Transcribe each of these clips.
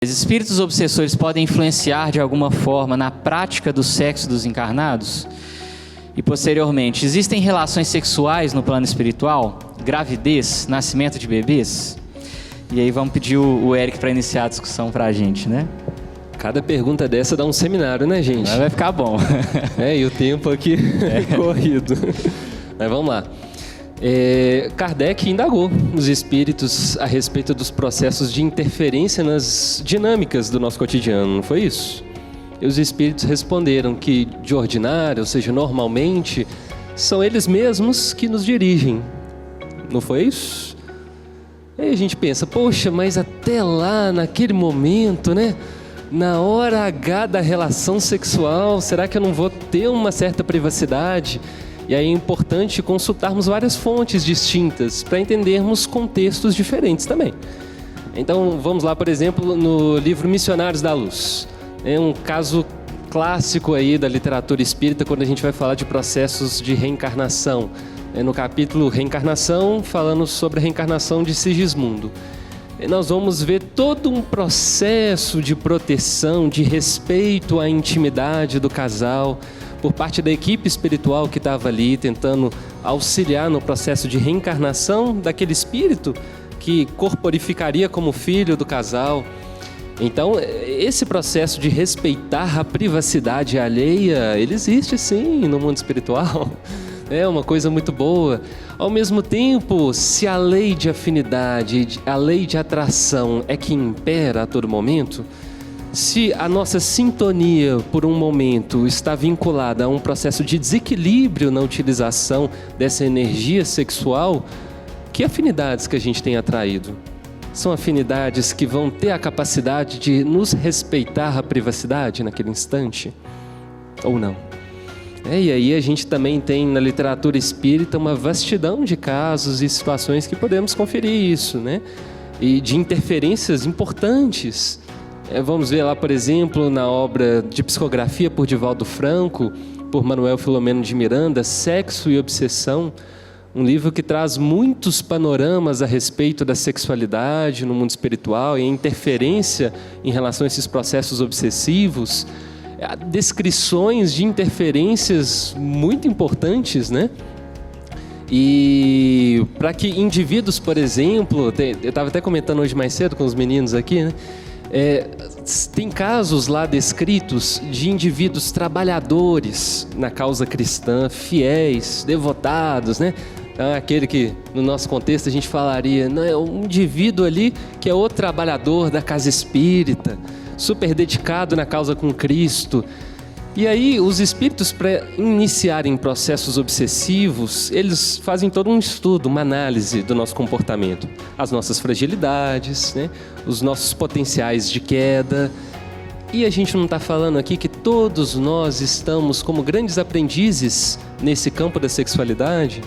Os espíritos obsessores podem influenciar de alguma forma na prática do sexo dos encarnados? E posteriormente, existem relações sexuais no plano espiritual? Gravidez, nascimento de bebês? E aí vamos pedir o Eric para iniciar a discussão para a gente, né? Cada pergunta dessa dá um seminário, né, gente? Mas vai ficar bom. E o tempo aqui é corrido. Mas vamos lá. Kardec indagou os espíritos a respeito dos processos de interferência nas dinâmicas do nosso cotidiano, não foi isso? E os espíritos responderam que, de ordinário, ou seja, normalmente, são eles mesmos que nos dirigem. Não foi isso? Aí a gente pensa, poxa, mas até lá, naquele momento, né? Na hora H da relação sexual, será que eu não vou ter uma certa privacidade? E aí é importante consultarmos várias fontes distintas para entendermos contextos diferentes também. Então vamos lá, por exemplo, no livro Missionários da Luz. É um caso clássico aí da literatura espírita quando a gente vai falar de processos de reencarnação. No capítulo Reencarnação, falando sobre a reencarnação de Sigismundo. E nós vamos ver todo um processo de proteção, de respeito à intimidade do casal, por parte da equipe espiritual que estava ali tentando auxiliar no processo de reencarnação daquele espírito que corporificaria como filho do casal. Então, esse processo de respeitar a privacidade alheia, ele existe sim no mundo espiritual. É uma coisa muito boa. Ao mesmo tempo, se a lei de afinidade, a lei de atração é que impera a todo momento, se a nossa sintonia, por um momento, está vinculada a um processo de desequilíbrio na utilização dessa energia sexual, que afinidades que a gente tem atraído? São afinidades que vão ter a capacidade de nos respeitar a privacidade naquele instante? Ou não? E aí a gente também tem na literatura espírita uma vastidão de casos e situações que podemos conferir isso, né? E de interferências importantes. Vamos ver lá, por exemplo, na obra de psicografia por Divaldo Franco, por Manuel Filomeno de Miranda, Sexo e Obsessão, um livro que traz muitos panoramas a respeito da sexualidade no mundo espiritual e a interferência em relação a esses processos obsessivos, descrições de interferências muito importantes, né? E para que indivíduos, por exemplo, eu estava até comentando hoje mais cedo com os meninos aqui, né? Tem casos lá descritos de indivíduos trabalhadores na causa cristã, fiéis, devotados, né? Aquele que no nosso contexto a gente falaria, não é um indivíduo ali que é o trabalhador da casa espírita, super dedicado na causa com Cristo. E aí os espíritos, para iniciarem processos obsessivos, eles fazem todo um estudo, uma análise do nosso comportamento, as nossas fragilidades, né? Os nossos potenciais de queda. E a gente não está falando aqui que todos nós estamos como grandes aprendizes nesse campo da sexualidade?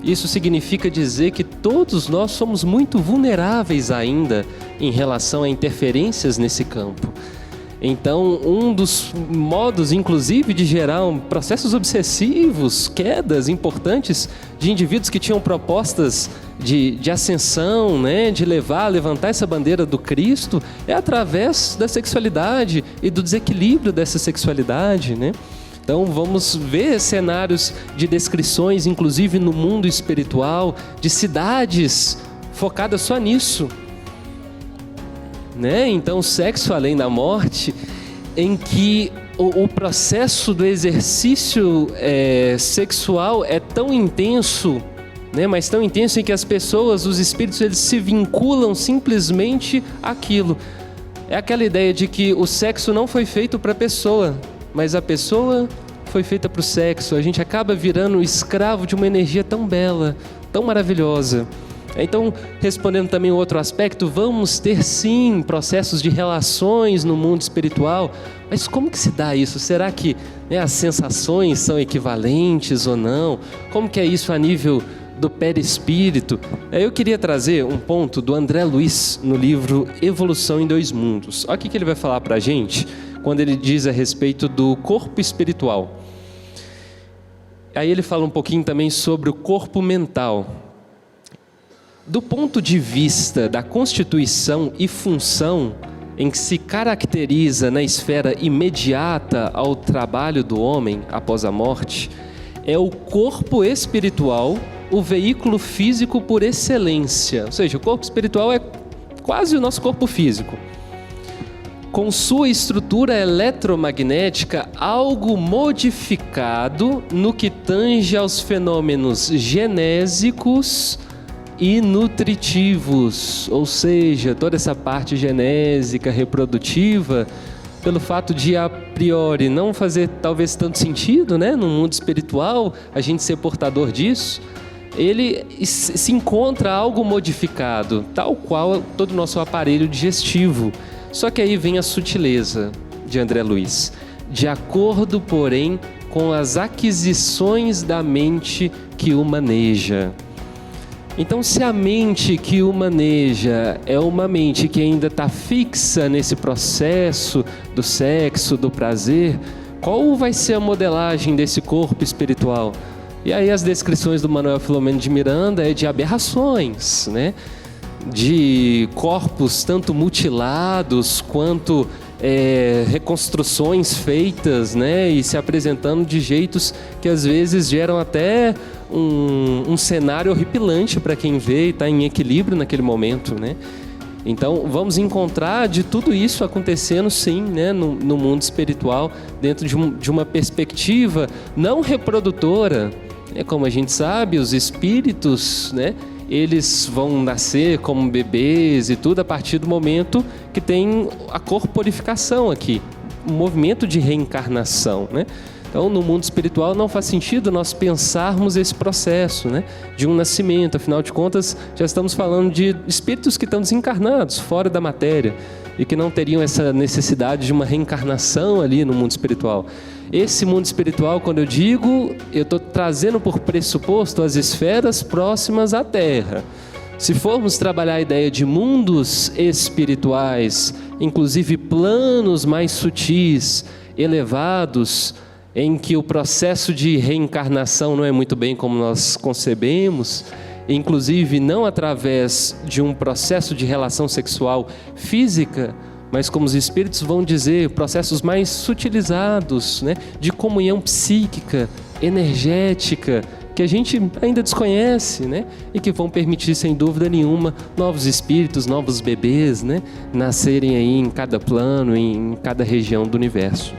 Isso significa dizer que todos nós somos muito vulneráveis ainda em relação a interferências nesse campo. Então, um dos modos, inclusive, de gerar processos obsessivos, quedas importantes de indivíduos que tinham propostas de ascensão, né, de levantar essa bandeira do Cristo, é através da sexualidade e do desequilíbrio dessa sexualidade, né? Então vamos ver cenários de descrições, inclusive no mundo espiritual, de cidades focadas só nisso. Né? Então, sexo além da morte, em que o processo do exercício sexual é tão intenso, né? Mas tão intenso em que as pessoas, os espíritos, eles se vinculam simplesmente àquilo. É aquela ideia de que o sexo não foi feito para a pessoa, mas a pessoa foi feita para o sexo. A gente acaba virando escravo de uma energia tão bela, tão maravilhosa. Então, respondendo também outro aspecto, vamos ter sim processos de relações no mundo espiritual, mas como que se dá isso? Será que as sensações são equivalentes ou não? Como que é isso a nível do perispírito? Eu queria trazer um ponto do André Luiz no livro Evolução em Dois Mundos. Olha o que ele vai falar para a gente quando ele diz a respeito do corpo espiritual. Aí ele fala um pouquinho também sobre o corpo mental. Do ponto de vista da constituição e função, em que se caracteriza na esfera imediata ao trabalho do homem após a morte, é o corpo espiritual, o veículo físico por excelência. Ou seja, o corpo espiritual é quase o nosso corpo físico. Com sua estrutura eletromagnética, algo modificado no que tange aos fenômenos genésicos e nutritivos, ou seja, toda essa parte genésica, reprodutiva, pelo fato de a priori não fazer talvez tanto sentido, né, no mundo espiritual, a gente ser portador disso, ele se encontra algo modificado, tal qual todo o nosso aparelho digestivo. Só que aí vem a sutileza de André Luiz. De acordo, porém, com as aquisições da mente que o maneja. Então, se a mente que o maneja é uma mente que ainda está fixa nesse processo do sexo, do prazer, qual vai ser a modelagem desse corpo espiritual? E aí as descrições do Manuel Filomeno de Miranda é de aberrações, né? De corpos tanto mutilados quanto reconstruções feitas, né? E se apresentando de jeitos que às vezes geram até um cenário horripilante para quem vê e está em equilíbrio naquele momento, né? Então vamos encontrar de tudo isso acontecendo sim, né? no mundo espiritual, dentro de uma perspectiva não reprodutora. Como a gente sabe, os espíritos, né, eles vão nascer como bebês e tudo a partir do momento que tem a corporificação aqui, um movimento de reencarnação, né? Então, no mundo espiritual não faz sentido nós pensarmos esse processo, né, de um nascimento. Afinal de contas, já estamos falando de espíritos que estão desencarnados, fora da matéria, e que não teriam essa necessidade de uma reencarnação ali no mundo espiritual. Esse mundo espiritual, quando eu digo, eu estou trazendo por pressuposto as esferas próximas à Terra. Se formos trabalhar a ideia de mundos espirituais, inclusive planos mais sutis, elevados, em que o processo de reencarnação não é muito bem como nós concebemos, inclusive não através de um processo de relação sexual física, mas como os espíritos vão dizer, processos mais sutilizados, né, de comunhão psíquica, energética, que a gente ainda desconhece, né, e que vão permitir, sem dúvida nenhuma, novos espíritos, novos bebês, né, nascerem aí em cada plano, em cada região do universo.